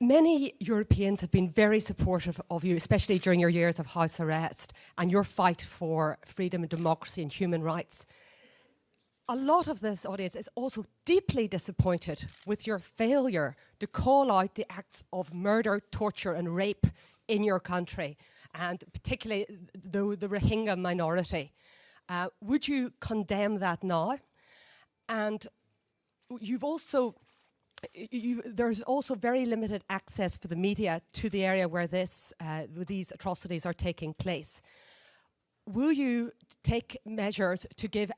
Many Europeans have been very supportive of you, especially during your years of house arrest and your fight for freedom and democracy and human rights. A lot of this audience is also deeply disappointed with your failure to call out the acts of murder, torture and rape in your country, and particularly the Rohingya minority. Would you condemn that now? And there's also very limited access for the media to the area where these atrocities are taking place. Will you take measures to give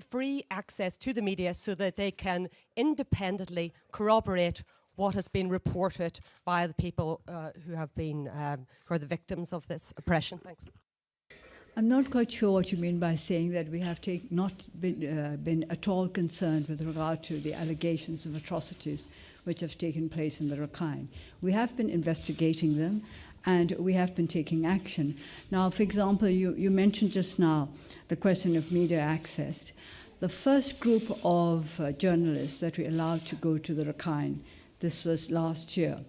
free access to the media so that they can independently corroborate what has been reported by the people who are the victims of this oppression? Thanks. I'm not quite sure what you mean by saying that we have not been at all concerned with regard to the allegations of atrocities which have taken place in the Rakhine. We have been investigating them, and we have been taking action. Now, for example, you mentioned just now the question of media access. The first group of journalists that we allowed to go to the Rakhine, this was last year.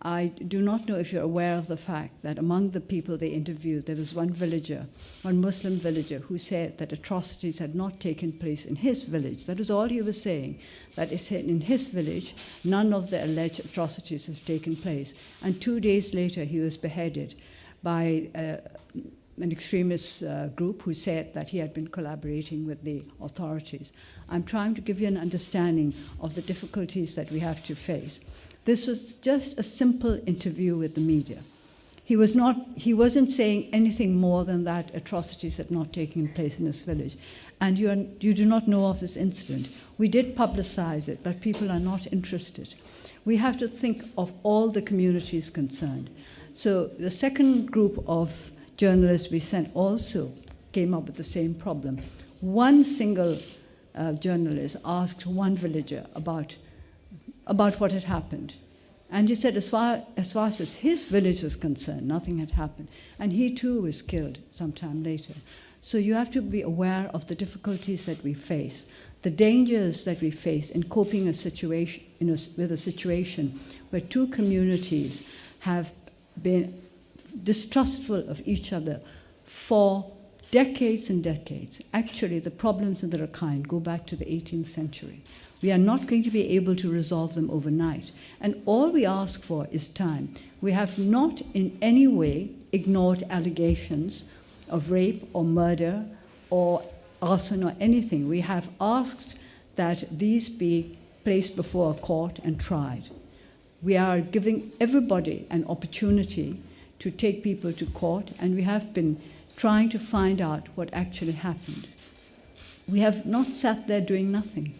I do not know if you're aware of the fact that among the people they interviewed, there was one Muslim villager, who said that atrocities had not taken place in his village. That was all he was saying, that in his village, none of the alleged atrocities have taken place. And 2 days later, he was beheaded by an extremist group who said that he had been collaborating with the authorities. I'm trying to give you an understanding of the difficulties that we have to face. This was just a simple interview with the media. He wasn't saying anything more than that atrocities had not taken place in his village. And you do not know of this incident. We did publicize it, but people are not interested. We have to think of all the communities concerned. So the second group of journalists we sent also came up with the same problem. One single journalist asked one villager about what had happened. And he said as far as his village was concerned, nothing had happened. And he too was killed sometime later. So you have to be aware of the difficulties that we face, the dangers that we face in coping with a situation where two communities have been distrustful of each other for decades and decades. Actually, the problems in the Rakhine go back to the 18th century. We are not going to be able to resolve them overnight. And all we ask for is time. We have not in any way ignored allegations of rape or murder or arson or anything. We have asked that these be placed before a court and tried. We are giving everybody an opportunity to take people to court, and we have been trying to find out what actually happened. We have not sat there doing nothing.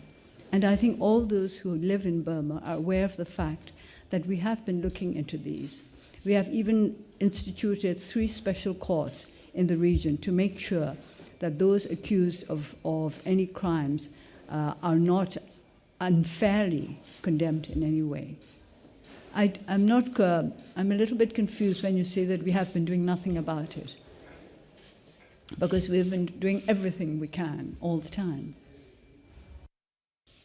And I think all those who live in Burma are aware of the fact that we have been looking into these. We have even instituted 3 special courts in the region to make sure that those accused of any crimes are not unfairly condemned in any way. I'm a little bit confused when you say that we have been doing nothing about it, because we've been doing everything we can all the time.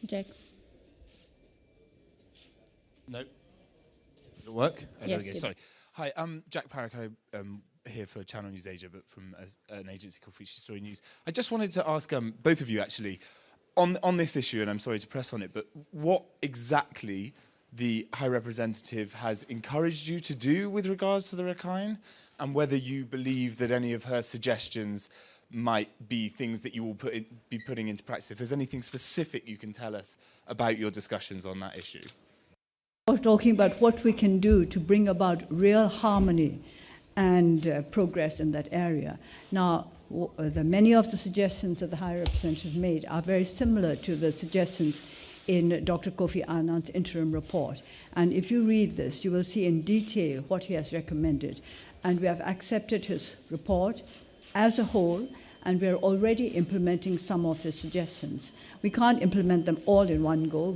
Jack. No. It'll work? Yes. Sorry. Hi, I'm Jack Parrico, here for Channel News Asia, but from an agency called Future Story News. I just wanted to ask both of you, actually, on this issue, and I'm sorry to press on it, but what exactly the High Representative has encouraged you to do with regards to the Rakhine, and whether you believe that any of her suggestions might be things that you will be putting into practice. If there's anything specific you can tell us about your discussions on that issue. We're talking about what we can do to bring about real harmony and progress in that area. Now, many of the suggestions that the High Representative made are very similar to the suggestions in Dr. Kofi Annan's interim report. And if you read this, you will see in detail what he has recommended. And we have accepted his report as a whole, and we're already implementing some of his suggestions. We can't implement them all in one go,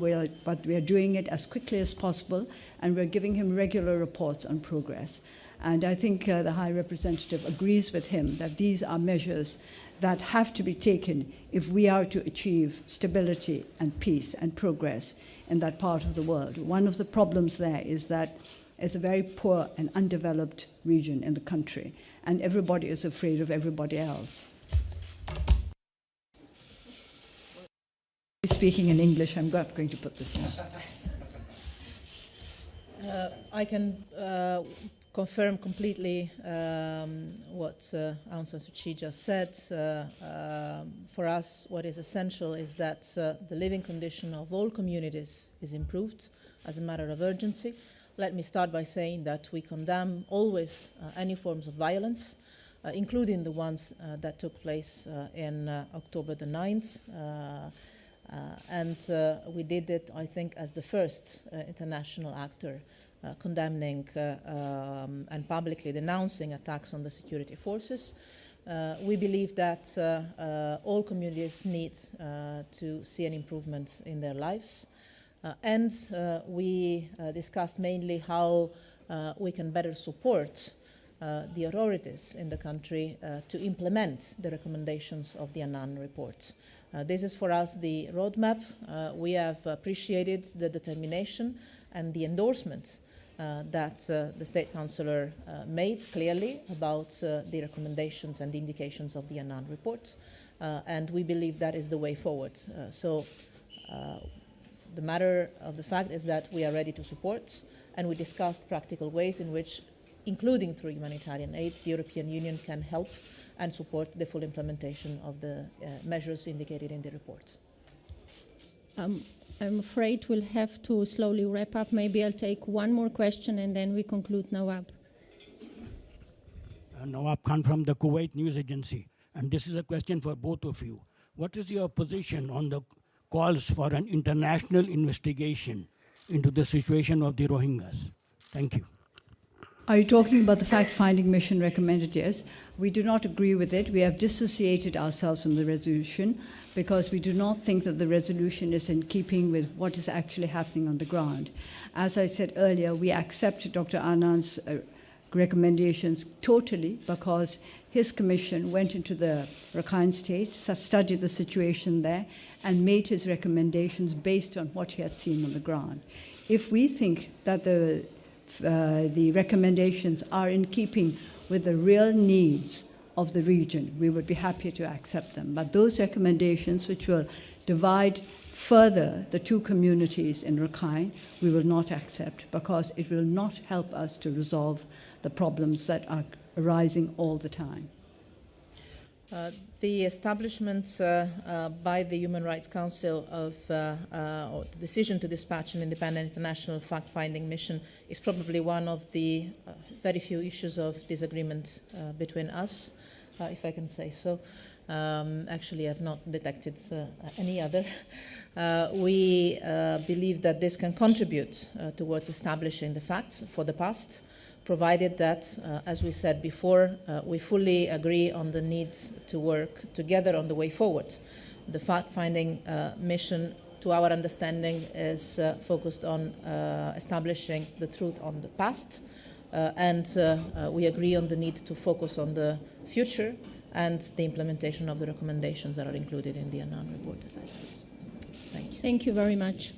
but we are doing it as quickly as possible, and we're giving him regular reports on progress. And I think the High Representative agrees with him that these are measures that have to be taken if we are to achieve stability and peace and progress in that part of the world. One of the problems there is that it's a very poor and undeveloped region in the country, and everybody is afraid of everybody else. Speaking in English, I'm not going to put this in. I can confirm completely what Aung San Suu Kyi just said. For us, what is essential is that the living condition of all communities is improved as a matter of urgency. Let me start by saying that we condemn always any forms of violence, including the ones that took place in October the 9th. And we did it, I think, as the first international actor condemning and publicly denouncing attacks on the security forces. We believe that all communities need to see an improvement in their lives. And we discussed mainly how we can better support the authorities in the country to implement the recommendations of the Annan report. This is for us the roadmap. We have appreciated the determination and the endorsement that the State Councillor made clearly about the recommendations and the indications of the Annan report. And we believe that is the way forward. The matter of the fact is that we are ready to support, and we discussed practical ways in which, including through humanitarian aid, the European Union can help and support the full implementation of the measures indicated in the report. I'm afraid we'll have to slowly wrap up. Maybe I'll take one more question and then we conclude. Nawab. Nawab Khan from the Kuwait News Agency. And this is a question for both of you. What is your position on the calls for an international investigation into the situation of the Rohingyas? Thank you. Are you talking about the fact-finding mission recommended? Yes. We do not agree with it. We have dissociated ourselves from the resolution because we do not think that the resolution is in keeping with what is actually happening on the ground. As I said earlier, we accept Dr. Annan's recommendations totally because his commission went into the Rakhine State, studied the situation there, and made his recommendations based on what he had seen on the ground. If we think that the recommendations are in keeping with the real needs of the region, we would be happy to accept them. But those recommendations which will divide further the two communities in Rakhine, we will not accept because it will not help us to resolve the problems that are arising all the time. The establishment by the Human Rights Council of or the decision to dispatch an independent international fact-finding mission is probably one of the very few issues of disagreement between us, if I can say so. Actually, I've not detected any other. We believe that this can contribute towards establishing the facts for the past, provided that, as we said before, we fully agree on the need to work together on the way forward. The fact-finding mission, to our understanding, is focused on establishing the truth on the past, and we agree on the need to focus on the future and the implementation of the recommendations that are included in the Annan report, as I said. Thank you. Thank you very much.